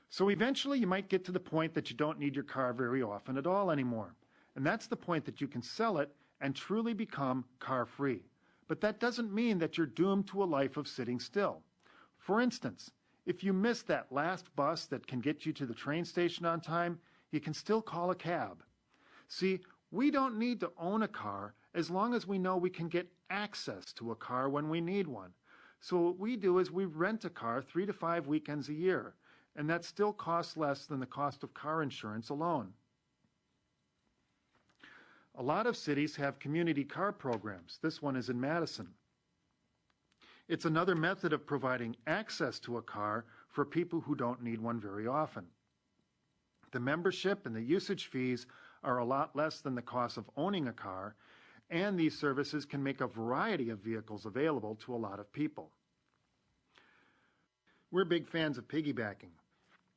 Speaker 10: So eventually you might get to the point that you don't need your car very often at all anymore. And that's the point that you can sell it and truly become car-free. But that doesn't mean that you're doomed to a life of sitting still. For instance, if you miss that last bus that can get you to the train station on time, you can still call a cab. See, we don't need to own a car as long as we know we can get access to a car when we need one. So what we do is we rent a car 3 to 5 weekends a year, and that still costs less than the cost of car insurance alone. A lot of cities have community car programs. This one is in Madison. It's another method of providing access to a car for people who don't need one very often. The membership and the usage fees are a lot less than the cost of owning a car, and these services can make a variety of vehicles available to a lot of people. We're big fans of piggybacking.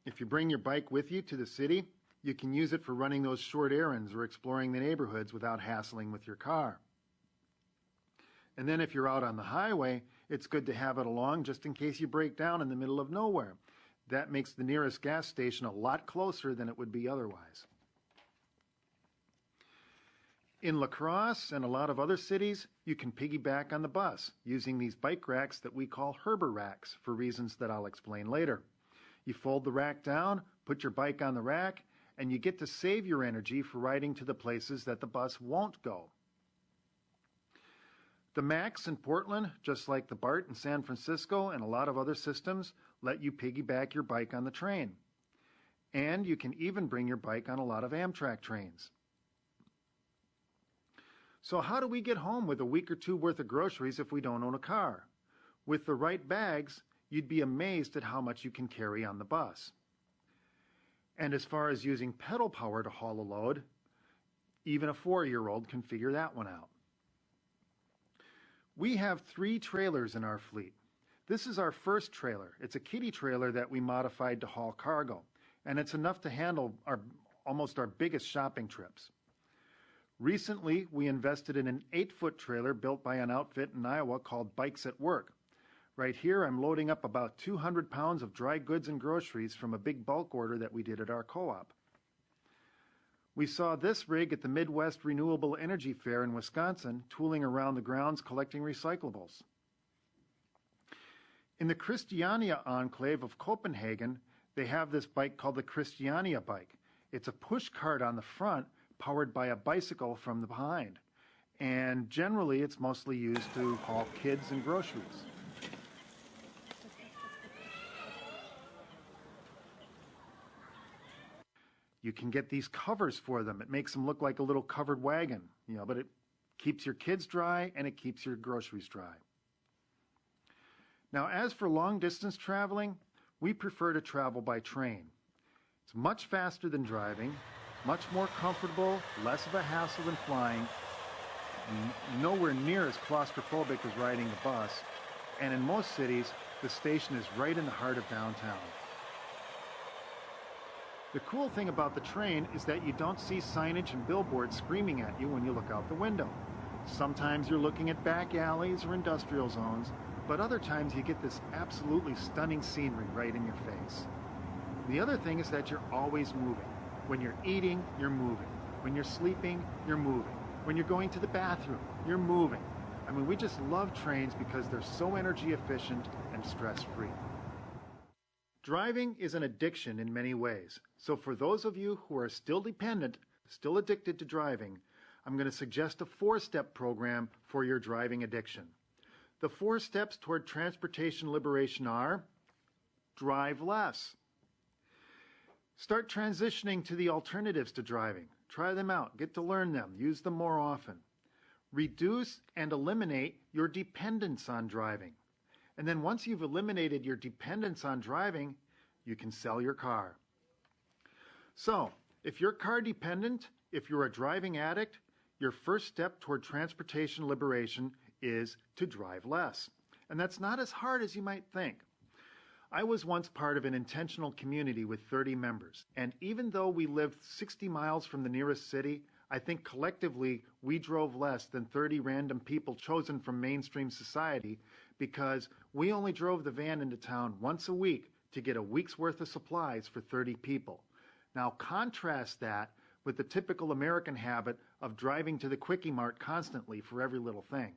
Speaker 10: If you bring your bike with you to the city, you can use it for running those short errands or exploring the neighborhoods without hassling with your car. And then if you're out on the highway, it's good to have it along just in case you break down in the middle of nowhere. That makes the nearest gas station a lot closer than it would be otherwise. In La Crosse and a lot of other cities, you can piggyback on the bus using these bike racks that we call Herber racks for reasons that I'll explain later. You fold the rack down, put your bike on the rack, and you get to save your energy for riding to the places that the bus won't go. The Max in Portland, just like the BART in San Francisco and a lot of other systems, let you piggyback your bike on the train. And you can even bring your bike on a lot of Amtrak trains. So how do we get home with a week or two worth of groceries if we don't own a car? With the right bags, you'd be amazed at how much you can carry on the bus. And as far as using pedal power to haul a load, even a 4-year-old can figure that one out. We have 3 trailers in our fleet. This is our first trailer. It's a kiddie trailer that we modified to haul cargo, and it's enough to handle almost our biggest shopping trips. Recently, we invested in an 8-foot trailer built by an outfit in Iowa called Bikes at Work. Right here, I'm loading up about 200 pounds of dry goods and groceries from a big bulk order that we did at our co-op. We saw this rig at the Midwest Renewable Energy Fair in Wisconsin, tooling around the grounds collecting recyclables. In the Christiania enclave of Copenhagen, they have this bike called the Christiania bike. It's a push cart on the front, powered by a bicycle from the behind. And generally, it's mostly used to haul kids and groceries. You can get these covers for them. It makes them look like a little covered wagon, but it keeps your kids dry and it keeps your groceries dry. Now, as for long distance traveling, we prefer to travel by train. It's much faster than driving, much more comfortable, less of a hassle than flying, nowhere near as claustrophobic as riding a bus, and in most cities, the station is right in the heart of downtown. The cool thing about the train is that you don't see signage and billboards screaming at you when you look out the window. Sometimes you're looking at back alleys or industrial zones, but other times you get this absolutely stunning scenery right in your face. The other thing is that you're always moving. When you're eating, you're moving. When you're sleeping, you're moving. When you're going to the bathroom, you're moving. I mean, we just love trains because they're so energy efficient and stress-free. Driving is an addiction in many ways. So for those of you who are still dependent, still addicted to driving, I'm going to suggest a 4-step program for your driving addiction. The 4 steps toward transportation liberation are: drive less. Start transitioning to the alternatives to driving. Try them out, get to learn them, use them more often. Reduce and eliminate your dependence on driving. And then once you've eliminated your dependence on driving, you can sell your car. So, if you're car dependent, if you're a driving addict, your first step toward transportation liberation is to drive less. And that's not as hard as you might think. I was once part of an intentional community with 30 members, and even though we lived 60 miles from the nearest city, I think collectively we drove less than 30 random people chosen from mainstream society, because we only drove the van into town once a week to get a week's worth of supplies for 30 people. Now contrast that with the typical American habit of driving to the Quickie Mart constantly for every little thing.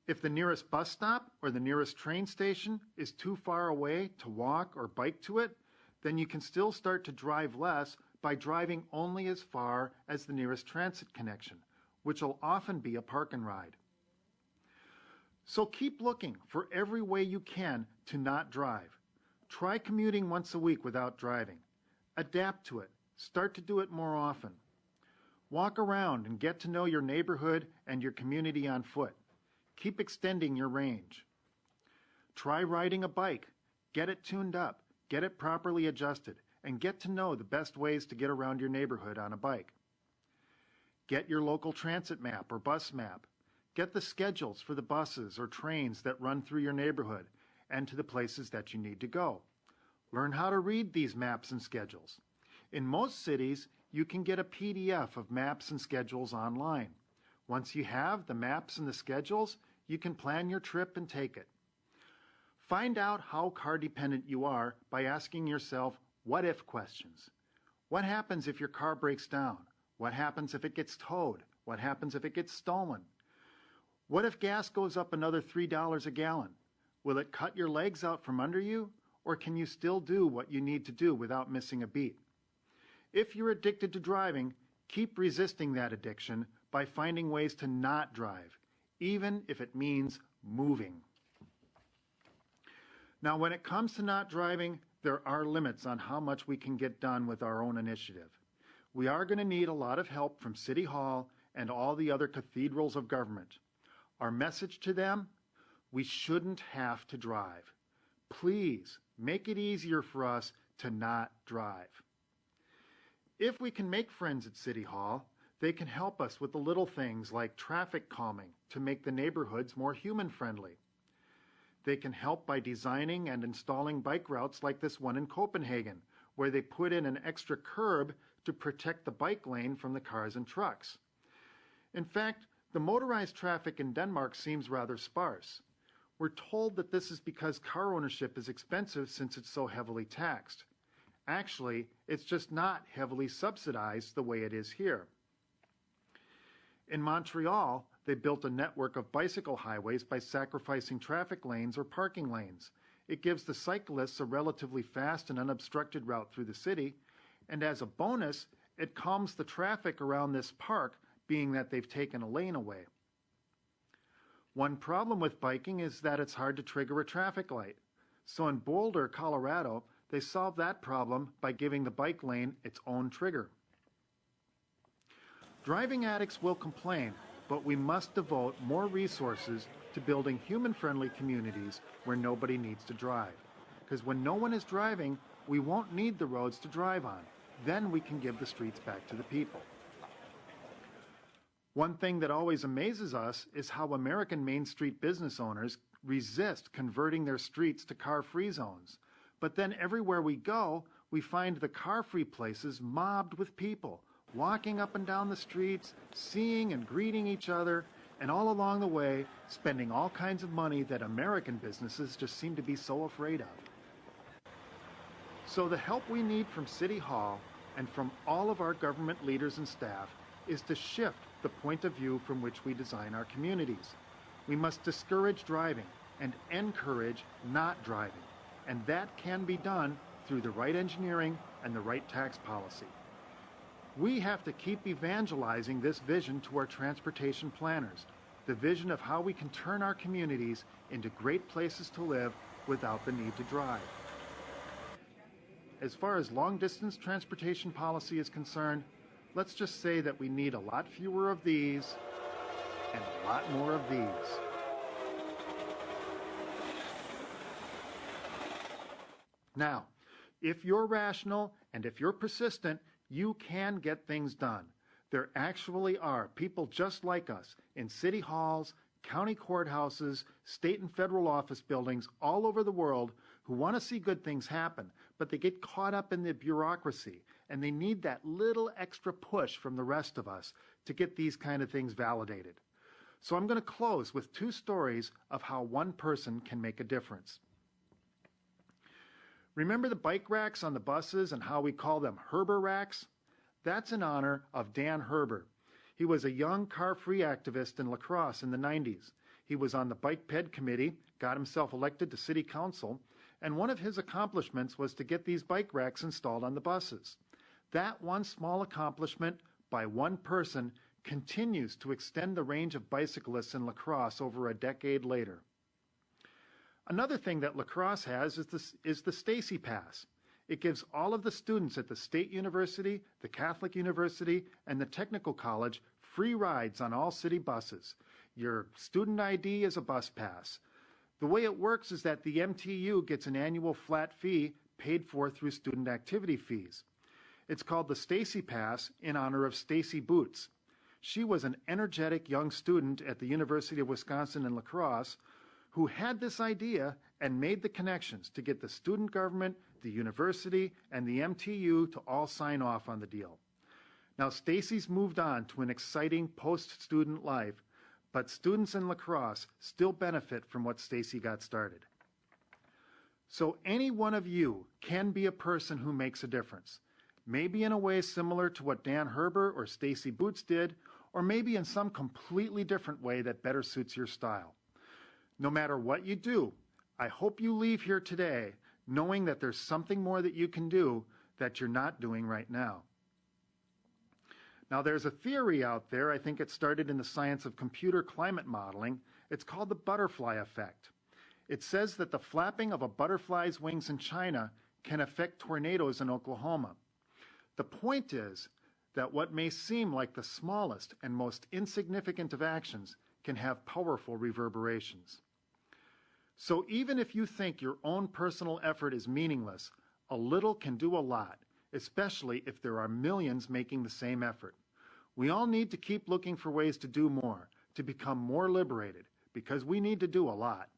Speaker 10: If the nearest bus stop or the nearest train station is too far away to walk or bike to it, then you can still start to drive less by driving only as far as the nearest transit connection, which will often be a park and ride. So keep looking for every way you can to not drive. Try commuting once a week without driving. Adapt to it. Start to do it more often. Walk around and get to know your neighborhood and your community on foot. Keep extending your range. Try riding a bike. Get it tuned up. Get it properly adjusted. And get to know the best ways to get around your neighborhood on a bike. Get your local transit map or bus map. Get the schedules for the buses or trains that run through your neighborhood and to the places that you need to go. Learn how to read these maps and schedules. In most cities, you can get a PDF of maps and schedules online. Once you have the maps and the schedules, you can plan your trip and take it. Find out how car dependent you are by asking yourself what-if questions. What happens if your car breaks down? What happens if it gets towed? What happens if it gets stolen? What if gas goes up another $3 a gallon? Will it cut your legs out from under you, or can you still do what you need to do without missing a beat? If you're addicted to driving, keep resisting that addiction by finding ways to not drive, even if it means moving. Now, when it comes to not driving, there are limits on how much we can get done with our own initiative. We are going to need a lot of help from City Hall and all the other cathedrals of government. Our message to them: we shouldn't have to drive. Please make it easier for us to not drive. If we can make friends at City Hall, they can help us with the little things like traffic calming to make the neighborhoods more human-friendly. They can help by designing and installing bike routes like this one in Copenhagen, where they put in an extra curb to protect the bike lane from the cars and trucks. In fact, the motorized traffic in Denmark seems rather sparse. We're told that this is because car ownership is expensive since it's so heavily taxed. Actually, it's just not heavily subsidized the way it is here. In Montreal, they built a network of bicycle highways by sacrificing traffic lanes or parking lanes. It gives the cyclists a relatively fast and unobstructed route through the city, and as a bonus, it calms the traffic around this park, being that they've taken a lane away. One problem with biking is that it's hard to trigger a traffic light. So in Boulder, Colorado, they solved that problem by giving the bike lane its own trigger. Driving addicts will complain, but we must devote more resources to building human-friendly communities where nobody needs to drive. Because when no one is driving, we won't need the roads to drive on. Then we can give the streets back to the people. One thing that always amazes us is how American Main Street business owners resist converting their streets to car-free zones. But then everywhere we go, we find the car-free places mobbed with people, walking up and down the streets, seeing and greeting each other, and all along the way, spending all kinds of money that American businesses just seem to be so afraid of. So the help we need from City Hall and from all of our government leaders and staff is to shift the point of view from which we design our communities. We must discourage driving and encourage not driving, and that can be done through the right engineering and the right tax policy. We have to keep evangelizing this vision to our transportation planners, the vision of how we can turn our communities into great places to live without the need to drive. As far as long-distance transportation policy is concerned, let's just say that we need a lot fewer of these and a lot more of these. Now, if you're rational and if you're persistent, you can get things done. There actually are people just like us in city halls, county courthouses, state and federal office buildings all over the world who want to see good things happen, but they get caught up in the bureaucracy, and they need that little extra push from the rest of us to get these kind of things validated. So I'm going to close with two stories of how one person can make a difference. Remember the bike racks on the buses and how we call them Herber racks? That's in honor of Dan Herber. He was a young car-free activist in La Crosse in the 90s. He was on the Bike Ped Committee, got himself elected to city council, and one of his accomplishments was to get these bike racks installed on the buses. That one small accomplishment by one person continues to extend the range of bicyclists in La Crosse over a decade later. Another thing that La Crosse has is the Stacy Pass. It gives all of the students at the State University, the Catholic University, and the Technical College free rides on all city buses. Your student ID is a bus pass. The way it works is that the MTU gets an annual flat fee paid for through student activity fees. It's called the Stacy Pass in honor of Stacy Boots. She was an energetic young student at the University of Wisconsin in La Crosse who had this idea and made the connections to get the student government, the university, and the MTU to all sign off on the deal. Now, Stacy's moved on to an exciting post-student life, but students in La Crosse still benefit from what Stacy got started. So any one of you can be a person who makes a difference, maybe in a way similar to what Dan Herber or Stacy Boots did, or maybe in some completely different way that better suits your style. No matter what you do, I hope you leave here today knowing that there's something more that you can do that you're not doing right now. Now, there's a theory out there, I think it started in the science of computer climate modeling. It's called the butterfly effect. It says that the flapping of a butterfly's wings in China can affect tornadoes in Oklahoma. The point is that what may seem like the smallest and most insignificant of actions can have powerful reverberations. So even if you think your own personal effort is meaningless, a little can do a lot, especially if there are millions making the same effort. We all need to keep looking for ways to do more, to become more liberated, because we need to do a lot.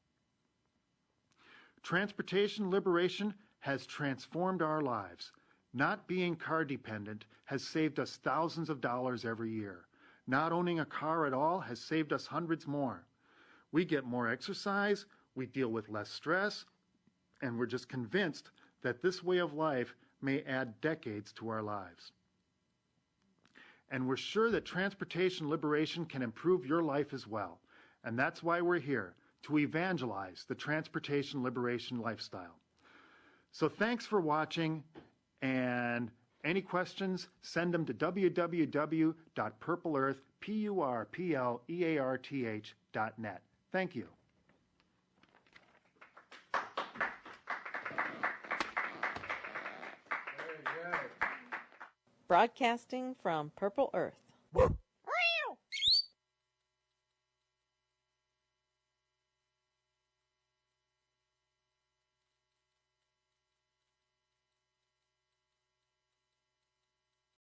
Speaker 10: Transportation liberation has transformed our lives. Not being car dependent has saved us thousands of dollars every year. Not owning a car at all has saved us hundreds more. We get more exercise, we deal with less stress, and we're just convinced that this way of life may add decades to our lives. And we're sure that transportation liberation can improve your life as well. And that's why we're here, to evangelize the transportation liberation lifestyle. So thanks for watching, and any questions, send them to www.purplearth.net. Thank you.
Speaker 12: Broadcasting from Purple Earth.